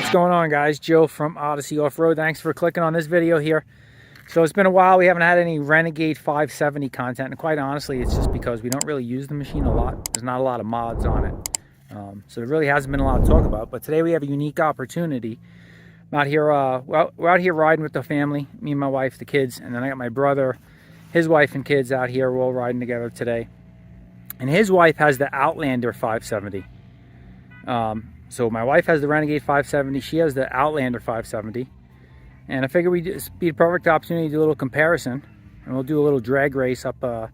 What's going on, guys? Joe from Odyssey Off-Road. Thanks for clicking on this video here. So it's been a while. We haven't had any Renegade 570 content, and quite honestly, it's just because we don't really use the machine a lot. There's not a lot of mods on it. So there really hasn't been a lot to talk about. But today we have a unique opportunity. I'm out here, we're out here riding with the family, me and my wife, the kids, and then I got my brother, his wife and kids out here. We're all riding together today. And his wife has the Outlander 570. So my wife has the Renegade 570. She has the Outlander 570. And I figured we'd just be a perfect opportunity to do a little comparison. And we'll do a little drag race up a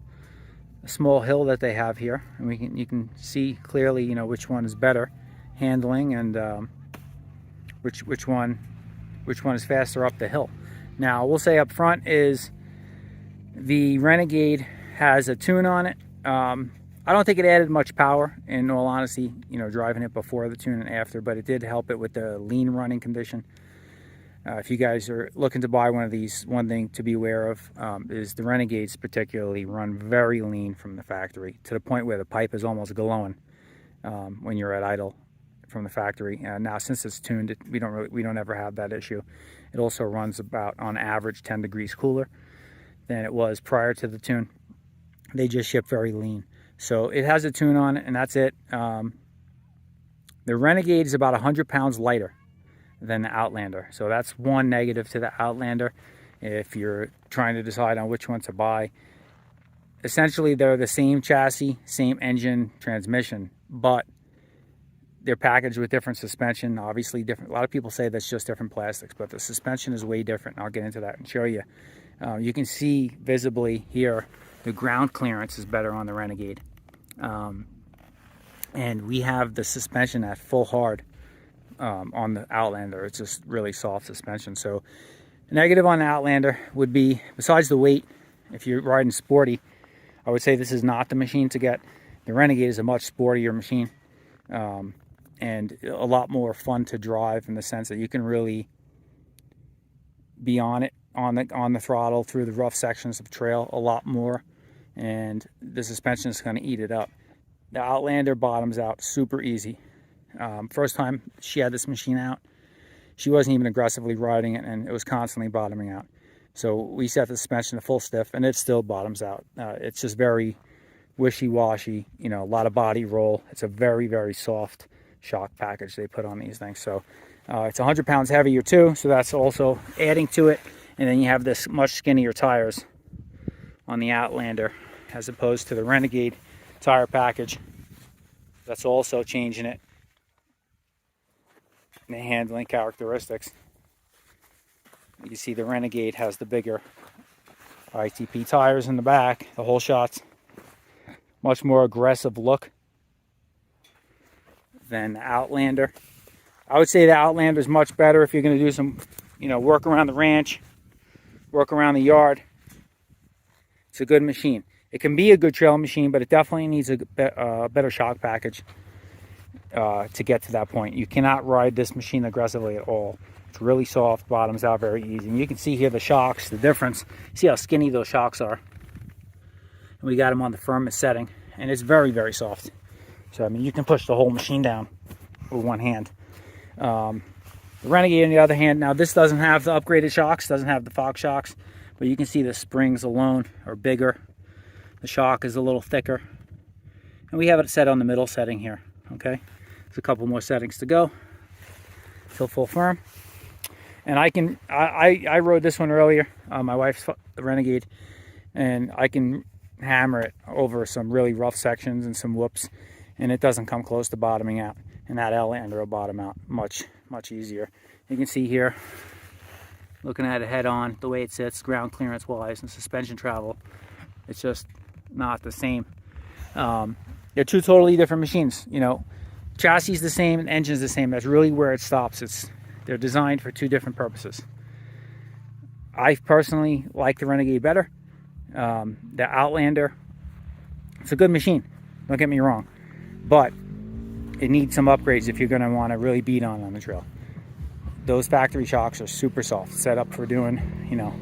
small hill that they have here. And you can see clearly, you know, which one is better handling and which one is faster up the hill. Now, we'll say up front is the Renegade has a tune on it. I don't think it added much power, in all honesty, you know, driving it before the tune and after, but it did help it with the lean running condition. If you guys are looking to buy one of these, one thing to be aware of is the Renegades particularly run very lean from the factory, to the point where the pipe is almost glowing when you're at idle from the factory. Now, since it's tuned, we don't ever have that issue. It also runs about, on average, 10 degrees cooler than it was prior to the tune. They just ship very lean. So it has a tune on it, and that's it. The Renegade is about 100 pounds lighter than the Outlander. So that's one negative to the Outlander if you're trying to decide on which one to buy. Essentially, they're the same chassis, same engine, transmission, but they're packaged with different suspension, obviously different. A lot of people say that's just different plastics, but the suspension is way different. I'll get into that and show you. You can see visibly here, the ground clearance is better on the Renegade. And we have the suspension at full hard on the Outlander. It's just really soft suspension. So a negative on the Outlander would be, besides the weight, if you're riding sporty, I would say this is not the machine to get. The Renegade is a much sportier machine and a lot more fun to drive, in the sense that you can really be on it, on the throttle through the rough sections of trail a lot more, and the suspension is going to eat it up. The Outlander bottoms out super easy. First time she had this machine out, she wasn't even aggressively riding it, and it was constantly bottoming out. So we set the suspension to full stiff, and it still bottoms out. It's just very wishy-washy, you know, a lot of body roll. It's a very, very soft shock package they put on these things. So it's 100 pounds heavier too, so that's also adding to it. And then you have this much skinnier tires on the Outlander as opposed to the Renegade tire package. That's also changing it in the handling characteristics. You can see the Renegade has the bigger ITP tires in the back, the whole shots. Much more aggressive look than the Outlander. I would say the Outlander is much better if you're going to do some, you know, work around the ranch, work around the yard. It's a good machine. It can be a good trail machine, but it definitely needs a better shock package to get to that point. You cannot ride this machine aggressively at all. It's really soft, bottoms out very easy. And you can see here the shocks, the difference. See how skinny those shocks are. And we got them on the firmest setting, and it's very, very soft. So, I mean, you can push the whole machine down with one hand. The Renegade, on the other hand, now this doesn't have the upgraded shocks, doesn't have the Fox shocks, but you can see the springs alone are bigger. The shock is a little thicker. And we have it set on the middle setting here, okay? There's a couple more settings to go till full firm. And I rode this one earlier, my wife's the Renegade, and I can hammer it over some really rough sections and some whoops, and it doesn't come close to bottoming out. And that Outlander will bottom out much, much easier. You can see here, looking at it head on, the way it sits, ground clearance wise and suspension travel, it's just not the same. They're two totally different machines. You know, chassis is the same, engine is the same. That's really where it stops. They're designed for two different purposes. I personally like the Renegade better. The Outlander, it's a good machine, don't get me wrong, but it needs some upgrades if you're going to want to really beat on the trail. Those factory shocks are super soft, set up for doing, you know,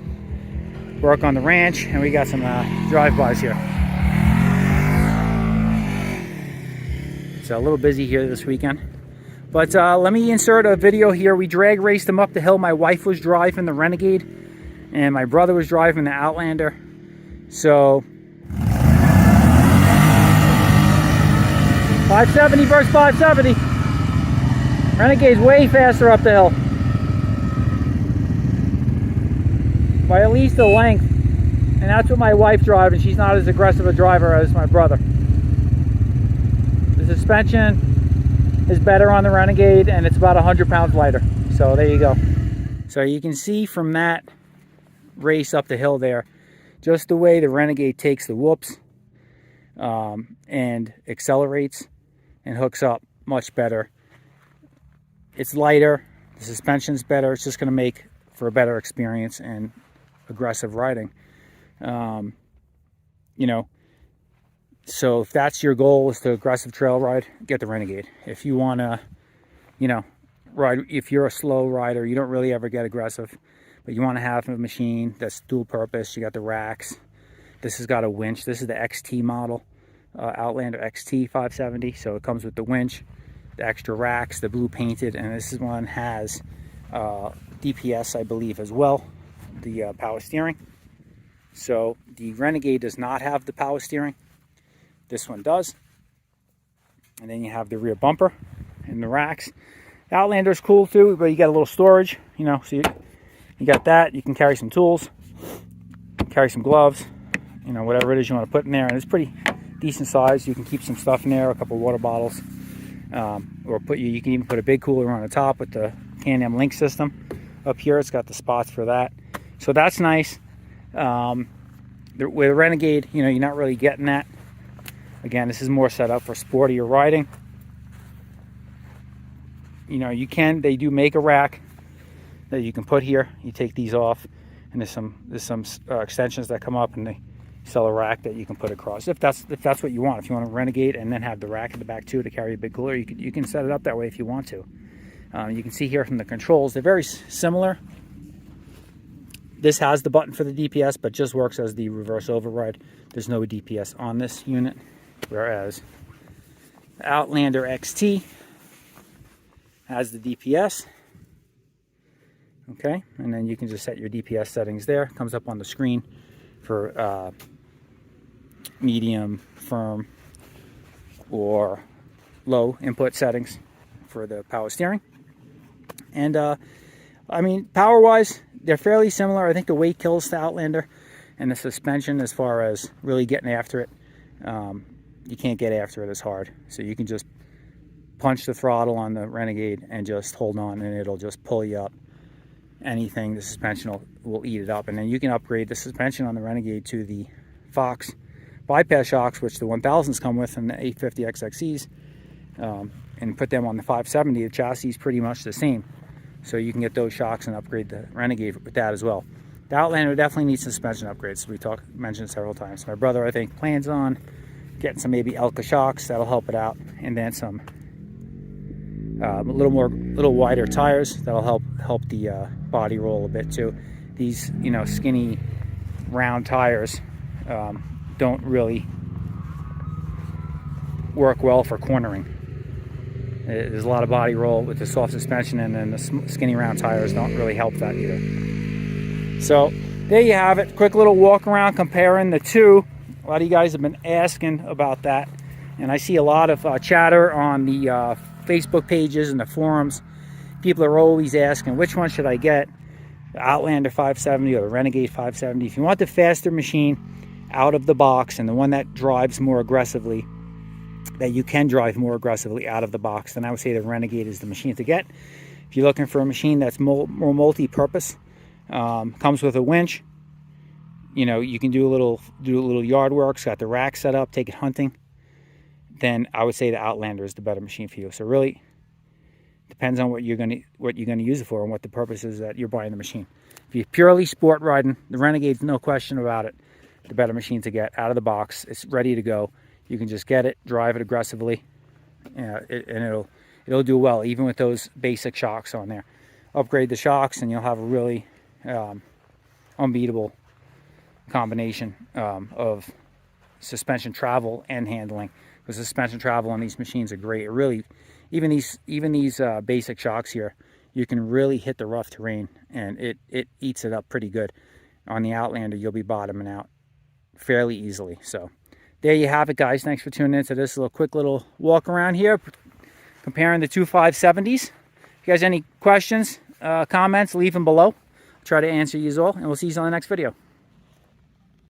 work on the ranch, and we got some drive-bys here. It's a little busy here this weekend. But let me insert a video here. We drag raced them up the hill. My wife was driving the Renegade, and my brother was driving the Outlander. So 570 versus 570. Renegade's way faster up the hill by at least a length, and that's what my wife drives, and she's not as aggressive a driver as my brother. The suspension is better on the Renegade, and it's about 100 pounds lighter. So there you go. So you can see from that race up the hill there, just the way the Renegade takes the whoops and accelerates and hooks up much better. It's lighter, the suspension's better. It's just going to make for a better experience and aggressive riding. You know, so if that's your goal, is to aggressive trail ride, get the Renegade. If you want to, you know, ride, if you're a slow rider, you don't really ever get aggressive, but you want to have a machine that's dual purpose. You got the racks. This has got a winch. This is the XT model, Outlander XT 570. So it comes with the winch, the extra racks, the blue painted, and this one has DPS, I believe, as well, the power steering. So the Renegade does not have the power steering. This one does. And then you have the rear bumper and the racks. The Outlander's cool too, but you got a little storage, you know, so you got that. You can carry some tools, carry some gloves, you know, whatever it is you want to put in there. And it's pretty decent size. You can keep some stuff in there, a couple water bottles, or you can even put a big cooler on the top with the Canam Link system. Up here, it's got the spots for that. So that's nice. With the Renegade, you know, you're not really getting that. Again, this is more set up for sportier riding. You know, they do make a rack that you can put here. You take these off, and there's some extensions that come up, and they sell a rack that you can put across. If that's what you want. If you want a Renegade and then have the rack at the back too to carry a big cooler, you can set it up that way if you want to. You can see here from the controls, they're very similar. This has the button for the DPS, but just works as the reverse override. There's no DPS on this unit, whereas the Outlander XT has the DPS. Okay, and then you can just set your DPS settings there. It comes up on the screen for medium, firm, or low input settings for the power steering. And I mean, power-wise, they're fairly similar. I think the weight kills the Outlander, and the suspension, as far as really getting after it, you can't get after it as hard. So you can just punch the throttle on the Renegade and just hold on, and it'll just pull you up. Anything, the suspension will eat it up. And then you can upgrade the suspension on the Renegade to the Fox bypass shocks, which the 1000s come with, and the 850 XXEs, and put them on the 570. The chassis is pretty much the same. So you can get those shocks and upgrade the Renegade with that as well. The Outlander definitely needs suspension upgrades. We mentioned several times. My brother, I think, plans on getting some maybe Elka shocks. That'll help it out. And then some a little wider tires. That'll help the body roll a bit too. These, you know, skinny round tires don't really work well for cornering. There's a lot of body roll with the soft suspension, and then the skinny round tires don't really help that either. So there you have it. Quick little walk around comparing the two. A lot of you guys have been asking about that, and I see a lot of chatter on the Facebook pages and the forums. People are always asking, which one should I get? The Outlander 570 or the Renegade 570? If you want the faster machine out of the box, and the one that drives more aggressively, that you can drive more aggressively out of the box, then I would say the Renegade is the machine to get. If you're looking for a machine that's more multi-purpose, comes with a winch, you know, you can do a little yard work, it's got the rack set up, take it hunting, then I would say the Outlander is the better machine for you. So really depends on what you're gonna use it for and what the purpose is that you're buying the machine. If you're purely sport riding, the Renegade's no question about it the better machine to get out of the box. It's ready to go. You can just get it, drive it aggressively, and it'll do well, even with those basic shocks on there. Upgrade the shocks, and you'll have a really unbeatable combination of suspension travel and handling. The suspension travel on these machines are great. It really even these basic shocks here, you can really hit the rough terrain, and it eats it up pretty good. On the Outlander, you'll be bottoming out fairly easily. So there you have it, guys. Thanks for tuning in to this quick little walk around here, comparing the two 570s. If you guys have any questions, comments, leave them below. I'll try to answer you all, and we'll see you on the next video.